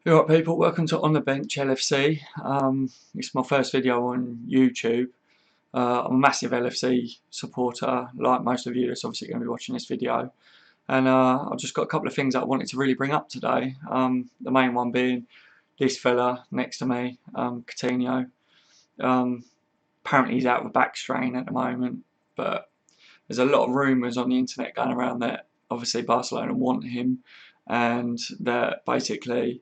Alright people, welcome to On The Bench LFC. It's my first video on YouTube. I'm a massive LFC supporter, like most of you that's obviously going to be watching this video. And I've just got a couple of things that I wanted to really bring up today. The main one being this fella next to me, Coutinho. Apparently he's out of a back strain at the moment, but there's a lot of rumours on the internet going around that obviously Barcelona want him, and that basically,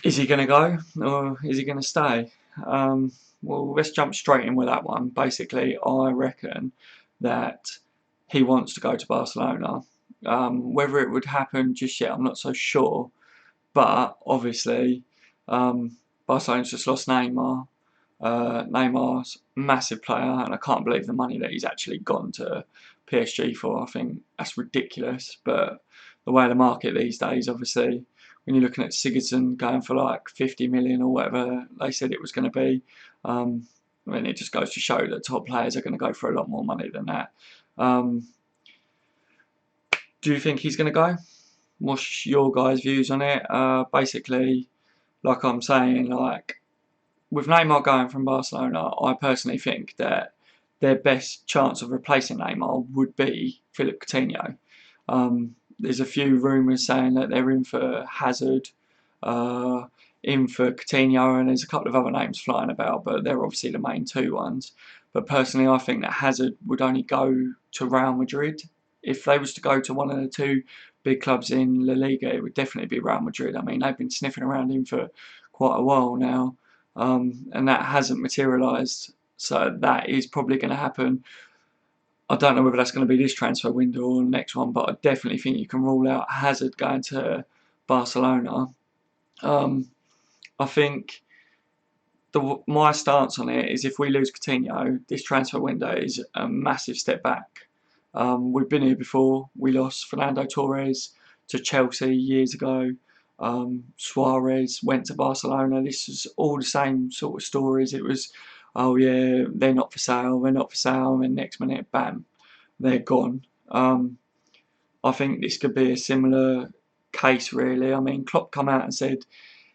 is he going to go or is he going to stay? Well, let's jump straight in with that one. Basically, I reckon that he wants to go to Barcelona. Whether it would happen just yet, I'm not so sure. But obviously, Barcelona's just lost Neymar. Neymar's a massive player, and I can't believe the money that he's actually gone to PSG for. I think that's ridiculous. But the way of the market these days, obviously, when you're looking at Sigurdsson going for like 50 million or whatever they said it was going to be, I mean, it just goes to show that top players are going to go for a lot more money than that. Do you think he's going to go? What's your guys' views on it? Basically, like I'm saying, like, with Neymar going from Barcelona, I personally think that their best chance of replacing Neymar would be Philip Coutinho. There's a few rumours saying that they're in for Hazard, in for Coutinho, and there's a couple of other names flying about, but they're obviously the main two ones. But personally, I think that Hazard would only go to Real Madrid. If they was to go to one of the two big clubs in La Liga, it would definitely be Real Madrid. I mean, they've been sniffing around him for quite a while now, and that hasn't materialised. So that is probably going to happen. I don't know whether that's going to be this transfer window or the next one, but I definitely think you can rule out Hazard going to Barcelona. I think my stance on it is if we lose Coutinho, this transfer window is a massive step back. We've been here before. We lost Fernando Torres to Chelsea years ago. Suarez went to Barcelona. This is all the same sort of stories. It was, oh yeah, they're not for sale, they're not for sale, and next minute, bam, they're gone. I think this could be a similar case, really. I mean, Klopp come out and said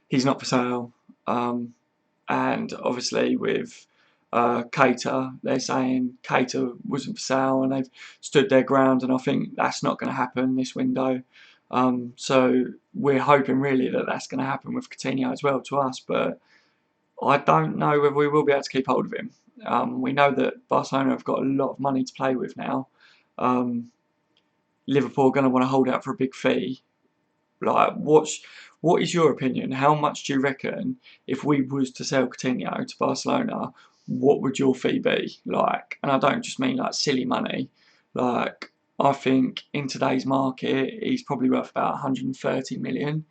he's not for sale, and obviously with Keita, they're saying Keita wasn't for sale, and they've stood their ground, and I think that's not going to happen this window. So we're hoping really that that's going to happen with Coutinho as well to us, but I don't know whether we will be able to keep hold of him. We know that Barcelona have got a lot of money to play with now. Liverpool are going to want to hold out for a big fee. Like, what is your opinion? How much do you reckon if we was to sell Coutinho to Barcelona, what would your fee be? Like, and I don't just mean like silly money. Like, I think in today's market, he's probably worth about 130 million.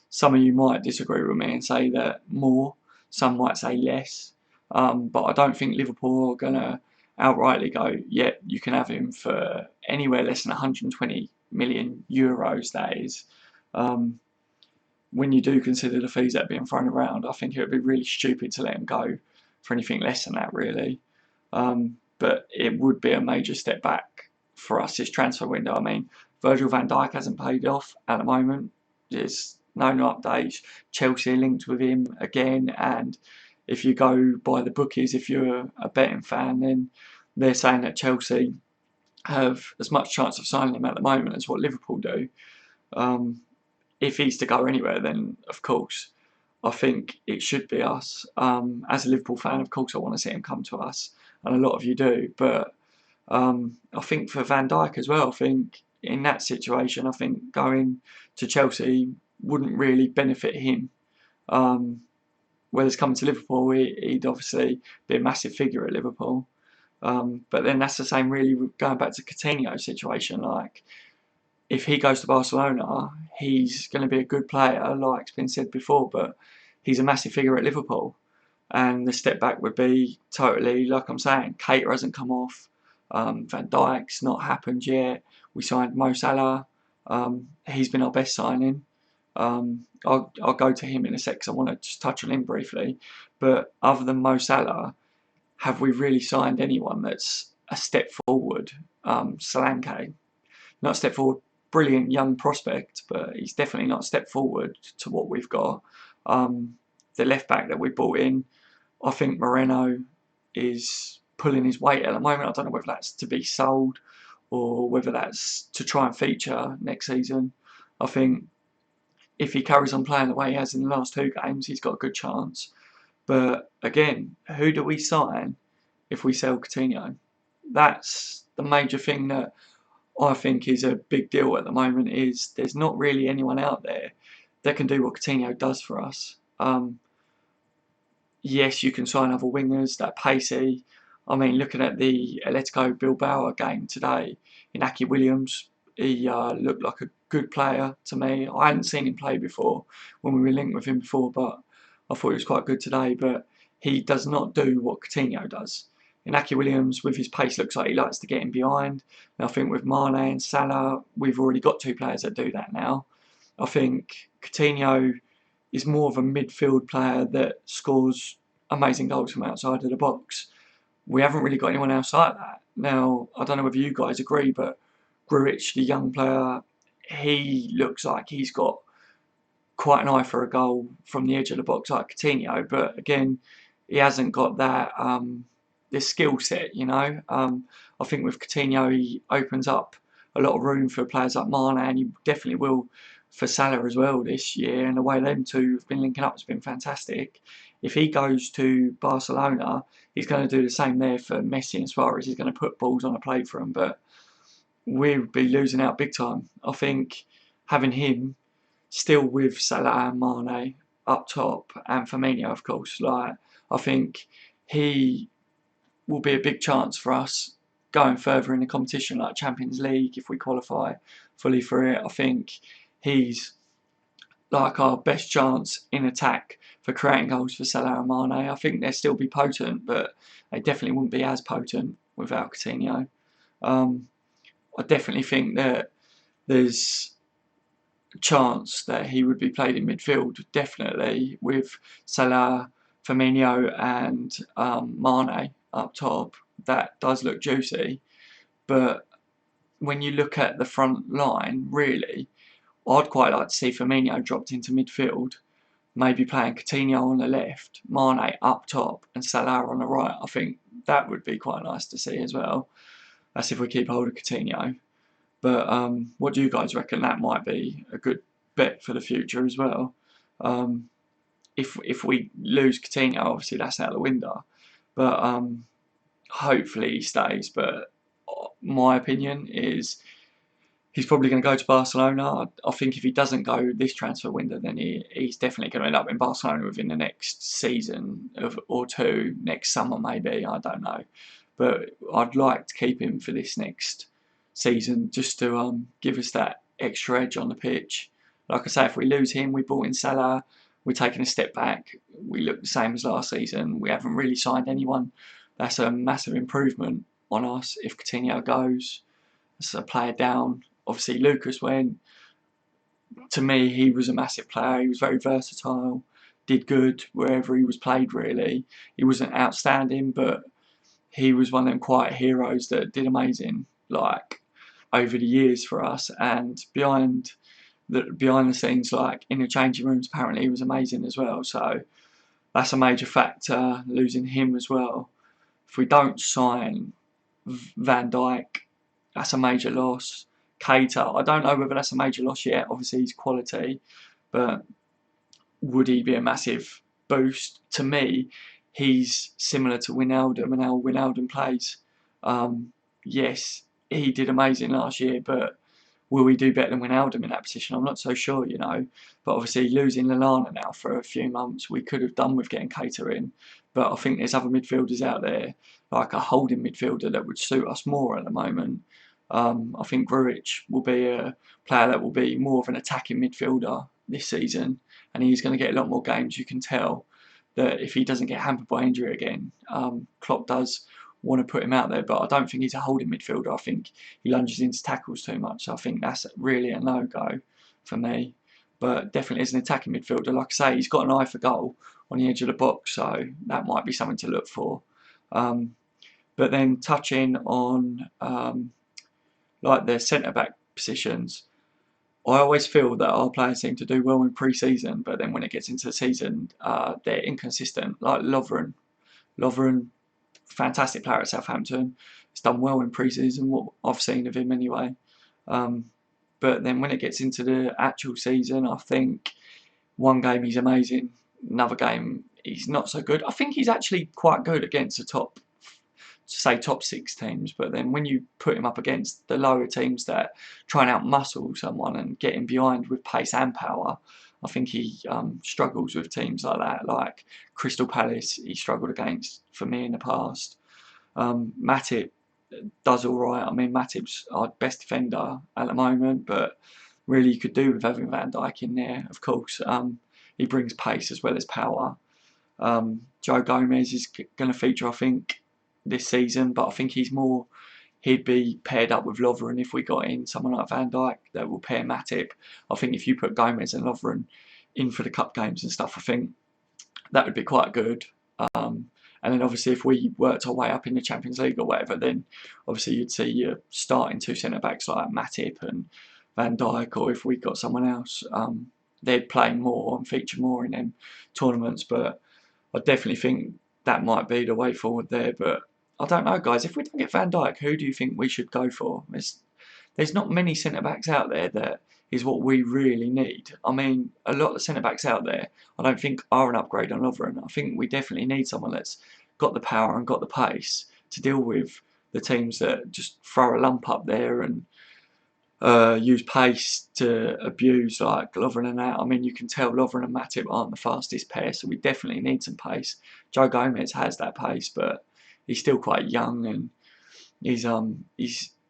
Some of you might disagree with me and say that more. Some might say less. But I don't think Liverpool are going to outrightly go, yeah, you can have him for anywhere less than 120 million euros, that is. When you do consider the fees that are being thrown around, I think it would be really stupid to let him go for anything less than that, really. But it would be a major step back for us this transfer window. I mean, Virgil van Dijk hasn't paid off at the moment. There's no new updates. Chelsea are linked with him again, and if you go by the bookies, if you're a betting fan, then they're saying that Chelsea have as much chance of signing him at the moment as what Liverpool do. If he's to go anywhere, then of course I think it should be us. As a Liverpool fan, of course I want to see him come to us, and a lot of you do. But I think for Van Dijk as well, I think in that situation, I think going to Chelsea wouldn't really benefit him. Whereas coming to Liverpool, he'd obviously be a massive figure at Liverpool. But then that's the same really going back to Coutinho's situation. Like, if he goes to Barcelona, he's going to be a good player, like's been said before, but he's a massive figure at Liverpool. And the step back would be totally, like I'm saying, Keita hasn't come off, Van Dijk's not happened yet. We signed Mo Salah, he's been our best signing. I'll go to him in a sec because I want to just touch on him briefly. But other than Mo Salah, have we really signed anyone that's a step forward? Solanke, not a step forward brilliant young prospect, but he's definitely not a step forward to what we've got. The left back that we brought in, I think Moreno is pulling his weight at the moment. I don't know whether that's to be sold or whether that's to try and feature next season. I think if he carries on playing the way he has in the last 2 games, he's got a good chance. But again, who do we sign if we sell Coutinho? That's the major thing that I think is a big deal at the moment, is there's not really anyone out there that can do what Coutinho does for us. Yes, you can sign other wingers that are pacey. I mean, looking at the Atletico Bilbao game today, Inaki Williams, he looked like a good player to me. I hadn't seen him play before when we were linked with him before, but I thought he was quite good today. But he does not do what Coutinho does. Inaki Williams, with his pace, looks like he likes to get in behind. And I think with Mane and Salah, we've already got 2 players that do that now. I think Coutinho is more of a midfield player that scores amazing goals from outside of the box. We haven't really got anyone else like that. Now, I don't know whether you guys agree, but Grujic, the young player, he looks like he's got quite an eye for a goal from the edge of the box like Coutinho, but again, he hasn't got that this skill set, you know. I think with Coutinho, he opens up a lot of room for players like Mane, and he definitely will for Salah as well this year, and the way them two have been linking up has been fantastic. If he goes to Barcelona, he's going to do the same there for Messi and Suarez. He's going to put balls on a plate for them, but we'll be losing out big time. I think having him still with Salah and Mane up top, and Firmino, of course, like, I think he will be a big chance for us going further in the competition, like Champions League, if we qualify fully for it. I think he's like our best chance in attack for creating goals for Salah and Mane. I think they'll still be potent, but they definitely wouldn't be as potent without Coutinho. I definitely think that there's a chance that he would be played in midfield, definitely, with Salah, Firmino and Mane up top. That does look juicy, but when you look at the front line, really, I'd quite like to see Firmino dropped into midfield, maybe playing Coutinho on the left, Mane up top and Salah on the right. I think that would be quite nice to see as well. That's if we keep hold of Coutinho. But what do you guys reckon? That might be a good bet for the future as well. If we lose Coutinho, obviously that's out the window. But hopefully he stays. But my opinion is he's probably going to go to Barcelona. I think if he doesn't go this transfer window, then he's definitely going to end up in Barcelona within the next season or 2, next summer maybe, I don't know. But I'd like to keep him for this next season just to give us that extra edge on the pitch. Like I say, if we lose him, we brought in Salah, we're taking a step back. We look the same as last season. We haven't really signed anyone. That's a massive improvement on us if Coutinho goes. That's a player down. Obviously, Lucas went. To me, he was a massive player. He was very versatile, did good wherever he was played, really. He wasn't outstanding, but he was one of them quiet heroes that did amazing, like, over the years for us. And behind the scenes, like in the changing rooms, apparently he was amazing as well. So that's a major factor, losing him as well. If we don't sign Van Dijk, that's a major loss. Keita, I don't know whether that's a major loss yet. Obviously, he's quality, but would he be a massive boost? To me, he's similar to Wijnaldum and how Wijnaldum plays. Yes, he did amazing last year, but will we do better than Wijnaldum in that position? I'm not so sure, you know. But obviously, losing Lallana now for a few months, we could have done with getting Keita in. But I think there's other midfielders out there, like a holding midfielder, that would suit us more at the moment. I think Grujic will be a player that will be more of an attacking midfielder this season, and he's going to get a lot more games. You can tell that if he doesn't get hampered by injury again, Klopp does want to put him out there, but I don't think he's a holding midfielder. I think he lunges into tackles too much. So I think that's really a no-go for me. But definitely as an attacking midfielder, like I say, he's got an eye for goal on the edge of the box, so that might be something to look for. But then touching on like their centre-back positions, I always feel that our players seem to do well in pre-season, but then when it gets into the season, they're inconsistent. Like Lovren, fantastic player at Southampton. He's done well in pre-season, what I've seen of him anyway. Um, but then when it gets into the actual season, I think one game he's amazing, another game he's not so good. I think he's actually quite good against the top 6 teams, but then when you put him up against the lower teams that try and outmuscle someone and get him behind with pace and power, I think he struggles with teams like that. Like Crystal Palace, he struggled against for me in the past. Matip does all right. I mean, Matip's our best defender at the moment, but really you could do with having Van Dijk in there. Of course, he brings pace as well as power. Joe Gomez is going to feature, I think, this season, but I think he'd be paired up with Lovren if we got in someone like Van Dijk that will pair Matip. I think if you put Gomez and Lovren in for the cup games and stuff, I think that would be quite good. And then obviously if we worked our way up in the Champions League or whatever, then obviously you'd see your starting 2 centre-backs like Matip and Van Dijk, or if we got someone else, they'd play more and feature more in them tournaments. But I definitely think that might be the way forward there. But I don't know, guys. If we don't get Van Dijk, who do you think we should go for? There's not many centre-backs out there that is what we really need. I mean, a lot of the centre-backs out there, I don't think are an upgrade on Lovren. I think we definitely need someone that's got the power and got the pace to deal with the teams that just throw a lump up there and use pace to abuse like Lovren and that. I mean, you can tell Lovren and Matip aren't the fastest pair, so we definitely need some pace. Joe Gomez has that pace, but he's still quite young and he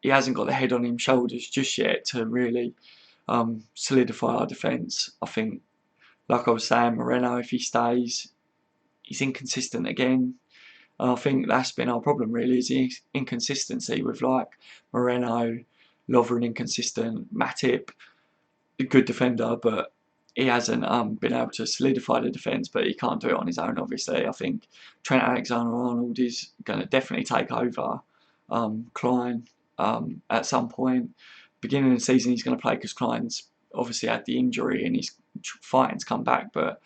hasn't got the head on his shoulders just yet to really solidify our defence. I think, like I was saying, Moreno, if he stays, he's inconsistent again. And I think that's been our problem really, is the inconsistency with like Moreno, Lovren inconsistent, Matip, a good defender, but he hasn't been able to solidify the defence, but he can't do it on his own, obviously. I think Trent Alexander-Arnold is going to definitely take over Klein at some point. Beginning of the season, he's going to play because Klein's obviously had the injury and he's fighting to come back, but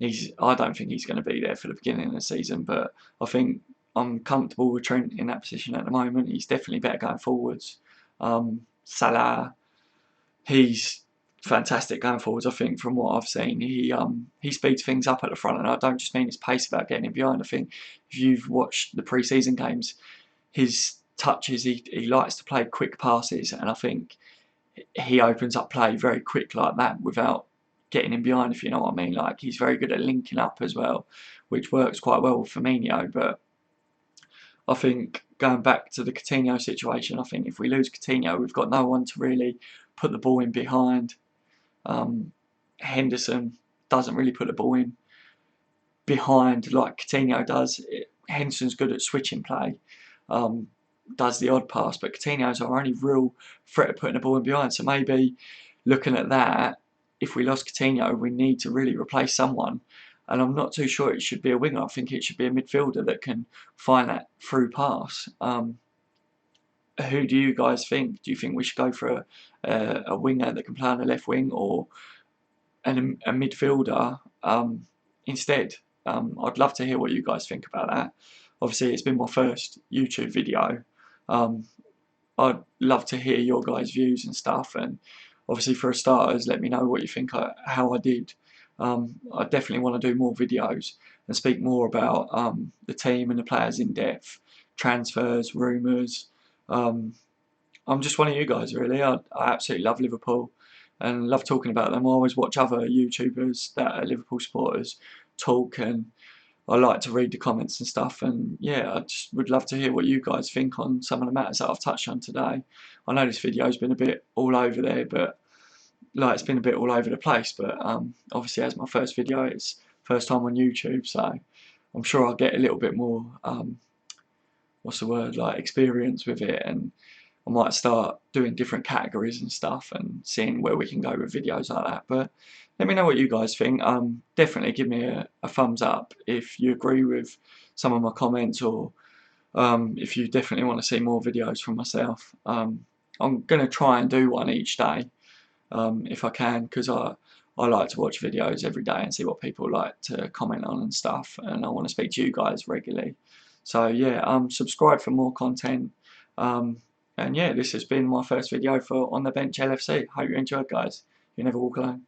I don't think he's going to be there for the beginning of the season. But I think I'm comfortable with Trent in that position at the moment. He's definitely better going forwards. Salah, he's fantastic going forwards. I think from what I've seen, he speeds things up at the front, and I don't just mean his pace about getting in behind. I think if you've watched the pre-season games, his touches, he likes to play quick passes, and I think he opens up play very quick like that without getting in behind, if you know what I mean. Like, he's very good at linking up as well, which works quite well with Firmino. But I think going back to the Coutinho situation, I think if we lose Coutinho, we've got no one to really put the ball in behind. Henderson doesn't really put the ball in behind like Coutinho does. Henderson's good at switching play, does the odd pass, but Coutinho's our only real threat of putting the ball in behind. So maybe looking at that, if we lost Coutinho, we need to really replace someone. And I'm not too sure it should be a winger. I think it should be a midfielder that can find that through pass. Who do you guys think? Do you think we should go for a winger that can play on the left wing, or a midfielder instead? I'd love to hear what you guys think about that. Obviously, it's been my first YouTube video. I'd love to hear your guys' views and stuff, and obviously for starters, let me know what you think how I did. I definitely want to do more videos and speak more about the team and the players in depth, transfers, rumours. I'm just one of you guys really. I absolutely love Liverpool and love talking about them. I always watch other YouTubers that are Liverpool supporters talk, and I like to read the comments and stuff. And yeah, I just would love to hear what you guys think on some of the matters that I've touched on today. I know this video's been a bit all over there, but like, it's been a bit all over the place, but obviously as my first video, it's first time on YouTube, so I'm sure I'll get a little bit more what's the word, like, experience with it, and I might start doing different categories and stuff and seeing where we can go with videos like that. But let me know what you guys think. Definitely give me a thumbs up if you agree with some of my comments, or if you definitely want to see more videos from myself. I'm going to try and do one each day. if I can, because I like to watch videos every day and see what people like to comment on and stuff, and I want to speak to you guys regularly. So yeah, subscribe for more content. And yeah, this has been my first video for On the Bench LFC. Hope you enjoyed, guys. You never walk alone.